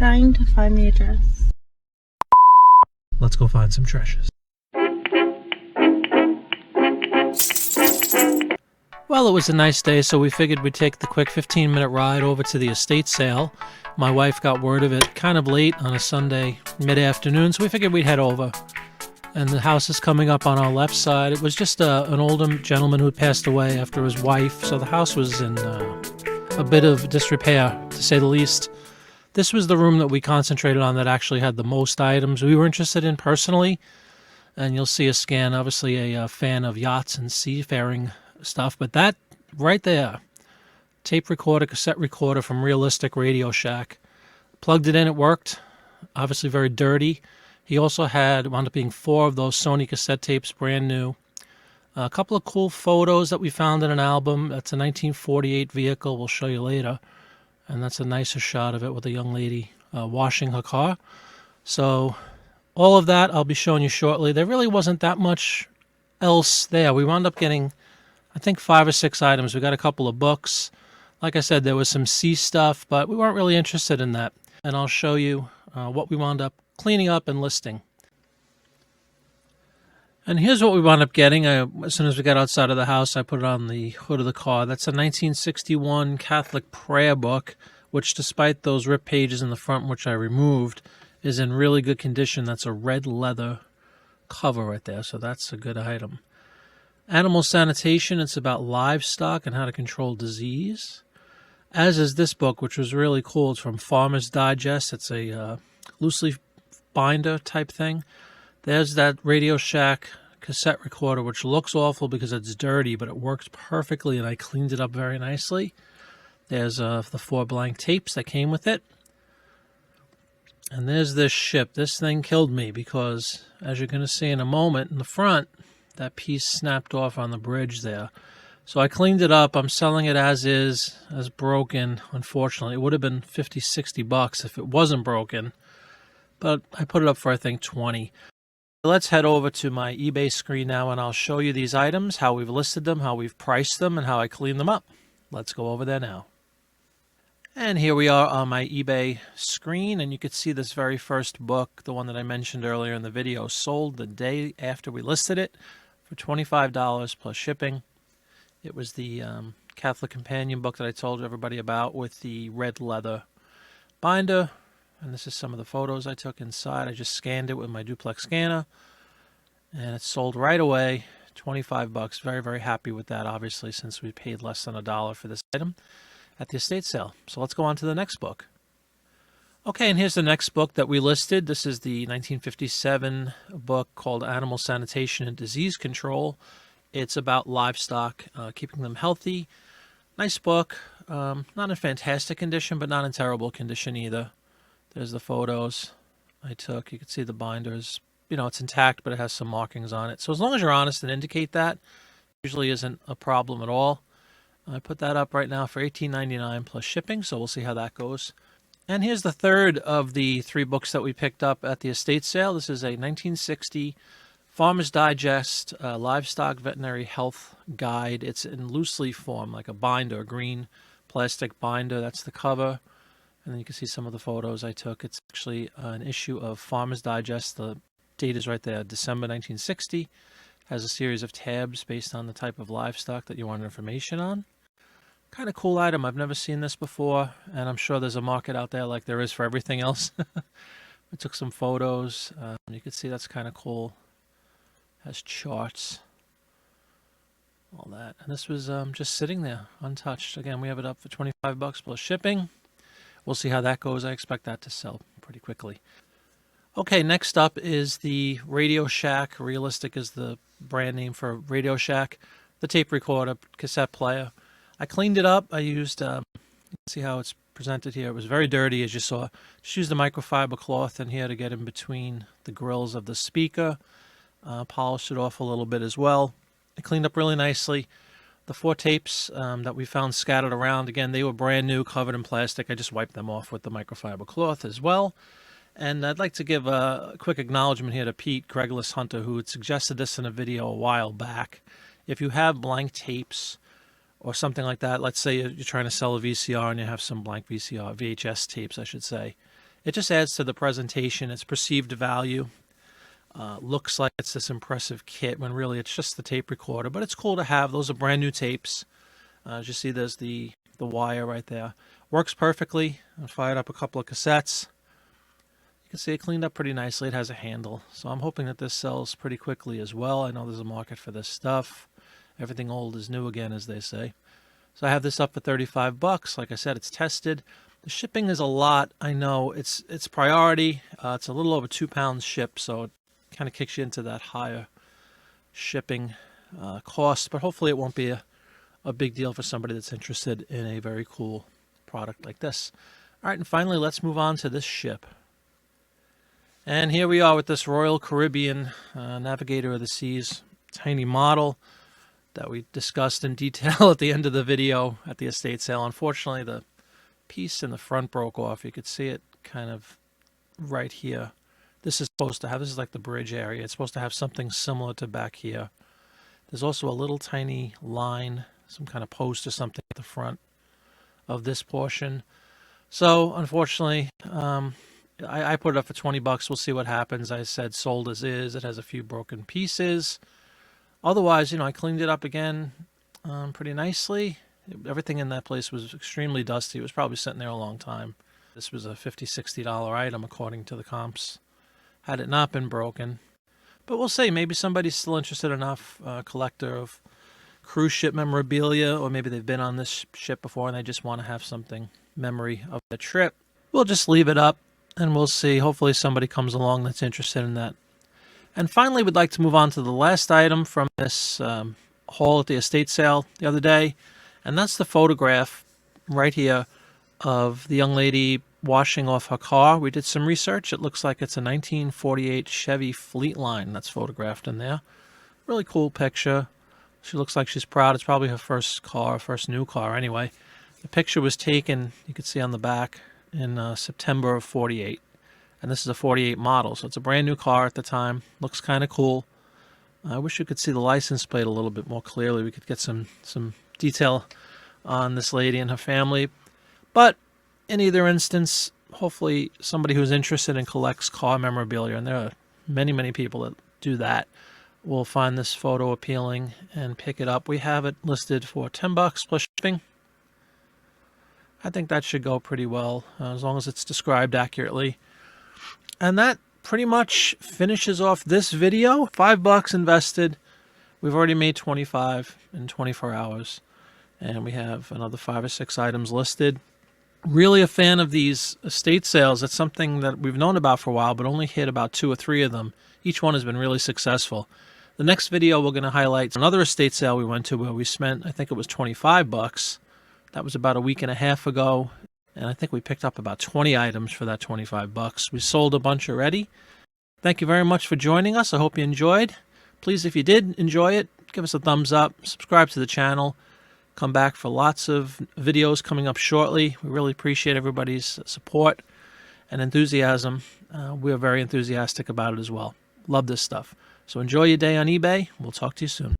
trying to find the address. Let's go find some treasures. Well, it was a nice day, so we figured we'd take the quick 15-minute ride over to the estate sale. My wife got word of it kind of late on a Sunday mid-afternoon, so we figured we'd head over. And the house is coming up on our left side. It was just an older gentleman who had passed away after his wife, so the house was in a bit of disrepair, to say the least. This was the room that we concentrated on that actually had the most items we were interested in personally. And you'll see a scan, obviously a fan of yachts and seafaring stuff, but that right there, tape recorder, cassette recorder from Realistic Radio Shack. Plugged it in, it worked. Obviously very dirty. He also wound up being 4 of those Sony cassette tapes, brand new. A couple of cool photos that we found in an album. That's a 1948 vehicle, we'll show you later. And that's a nicer shot of it with a young lady washing her car. So all of that I'll be showing you shortly. There really wasn't that much else there. We wound up getting, I think, 5 or 6 items. We got a couple of books. Like I said, there was some sea stuff, but we weren't really interested in that. And I'll show you what we wound up cleaning up and listing. And here's what we wound up getting. As soon as we got outside of the house, I put it on the hood of the car. That's a 1961 Catholic prayer book, which despite those ripped pages in the front, which I removed, is in really good condition. That's a red leather cover right there, so that's a good item. Animal sanitation, it's about livestock and how to control disease. As is this book, which was really cool. It's from Farmer's Digest. It's a loose-leaf binder type thing. There's that Radio Shack cassette recorder, which looks awful because it's dirty, but it works perfectly, and I cleaned it up very nicely. There's the 4 blank tapes that came with it. And there's this ship. This thing killed me because, as you're going to see in a moment, in the front, that piece snapped off on the bridge there. So I cleaned it up. I'm selling it as is, as broken, unfortunately. It would have been $50, $60 if it wasn't broken. But I put it up for, I think, $20. Let's head over to my eBay screen now, and I'll show you these items, how we've listed them, how we've priced them, and how I cleaned them up. Let's go over there now. And here we are on my eBay screen, and you can see this very first book, the one that I mentioned earlier in the video, sold the day after we listed it for $25 plus shipping. It was the Catholic Companion book that I told everybody about with the red leather binder. And this is some of the photos I took inside. I just scanned it with my duplex scanner. And it sold right away, $25. Very, very happy with that, obviously, since we paid less than $1 for this item at the estate sale. So let's go on to the next book. Okay, and here's the next book that we listed. This is the 1957 book called Animal Sanitation and Disease Control. It's about livestock, keeping them healthy. Nice book. Not in fantastic condition, but not in terrible condition either. There's the photos I took. You can see the binders. You know, it's intact, but it has some markings on it. So as long as you're honest and indicate that, usually isn't a problem at all. I put that up right now for $18.99 plus shipping, so we'll see how that goes. And here's the third of the 3 books that we picked up at the estate sale. This is a 1960 Farmer's Digest Livestock Veterinary Health Guide. It's in loose leaf form, like a binder, a green plastic binder. That's the cover. And then you can see some of the photos I took. It's actually an issue of Farmer's Digest. The date is right there, December 1960. Has a series of tabs based on the type of livestock that you want information on. Kind of cool item. I've never seen this before, and I'm sure there's a market out there like there is for everything else. I took some photos. You can see that's kind of cool. Has charts. All that. And this was just sitting there, untouched. Again, we have it up for $25 plus shipping. We'll see how that goes. I expect that to sell pretty quickly. Okay, next up is the Radio Shack. Realistic is the brand name for Radio Shack. The tape recorder, cassette player. I cleaned it up. I used, you can see how it's presented here. It was very dirty, as you saw. Just used a microfiber cloth in here to get in between the grills of the speaker. Polished it off a little bit as well. I cleaned up really nicely. The 4 tapes that we found scattered around, again, they were brand new, covered in plastic. I just wiped them off with the microfiber cloth as well. And I'd like to give a quick acknowledgement here to Pete Greglis Hunter, who had suggested this in a video a while back. If you have blank tapes or something like that, let's say you're trying to sell a VCR and you have some blank VHS tapes, I should say. It just adds to the presentation, its perceived value. Looks like it's this impressive kit when really it's just the tape recorder, but it's cool to have. Those are brand new tapes. As you see, there's the wire right there. Works perfectly. I fired up a couple of cassettes. You can see it cleaned up pretty nicely. It has a handle, so I'm hoping that this sells pretty quickly as well. I know there's a market for this stuff. Everything old is new again, as they say. So I have this up for $35. Like I said, it's tested. The shipping is a lot. I know it's priority. It's a little over 2 pounds shipped, so it kind of kicks you into that higher shipping cost. But hopefully it won't be a big deal for somebody that's interested in a very cool product like this. All right, and finally, let's move on to this ship. And here we are with this Royal Caribbean Navigator of the Seas, tiny model that we discussed in detail at the end of the video at the estate sale. Unfortunately, the piece in the front broke off. You could see it kind of right here. This is like the bridge area. It's supposed to have something similar to back here. There's also a little tiny line, some kind of post or something at the front of this portion. So unfortunately, I put it up for $20. We'll see what happens. I said sold as is. It has a few broken pieces. Otherwise, I cleaned it up again pretty nicely. Everything in that place was extremely dusty. It was probably sitting there a long time. This was a $50, $60 item according to the comps. Had it not been broken. But we'll see. Maybe somebody's still interested enough, collector of cruise ship memorabilia, or maybe they've been on this ship before and they just want to have something memory of the trip. We'll just leave it up and we'll see. Hopefully somebody comes along that's interested in that. And finally, we'd like to move on to the last item from this haul at the estate sale the other day. And that's the photograph right here of the young lady washing off her car. We did some research. It looks like it's a 1948 Chevy Fleetline that's photographed in there. Really cool picture. She looks like she's proud. It's probably her first car, first new car anyway. The picture was taken, you can see on the back, in September of 48. And this is a 48 model, so it's a brand new car at the time. Looks kind of cool. I wish you could see the license plate a little bit more clearly. We could get some detail on this lady and her family. But in either instance, hopefully somebody who's interested and collects car memorabilia, and there are many, many people that do that, will find this photo appealing and pick it up. We have it listed for $10 plus shipping. I think that should go pretty well, as long as it's described accurately. And that pretty much finishes off this video. $5 invested. We've already made $25 in 24 hours. And we have another 5 or 6 items listed. Really a fan of these estate sales. It's something that we've known about for a while, but only hit about 2 or 3 of them. Each one has been really successful. The next video, we're going to highlight another estate sale we went to where we spent, I think it was $25. That was about a week and a half ago. And I think we picked up about 20 items for that $25. We sold a bunch already. Thank you very much for joining us. I hope you enjoyed. Please, if you did enjoy it, give us a thumbs up. Subscribe to the channel. Come back for lots of videos coming up shortly. We really appreciate everybody's support and enthusiasm. We're very enthusiastic about it as well. Love this stuff. So enjoy your day on eBay. We'll talk to you soon.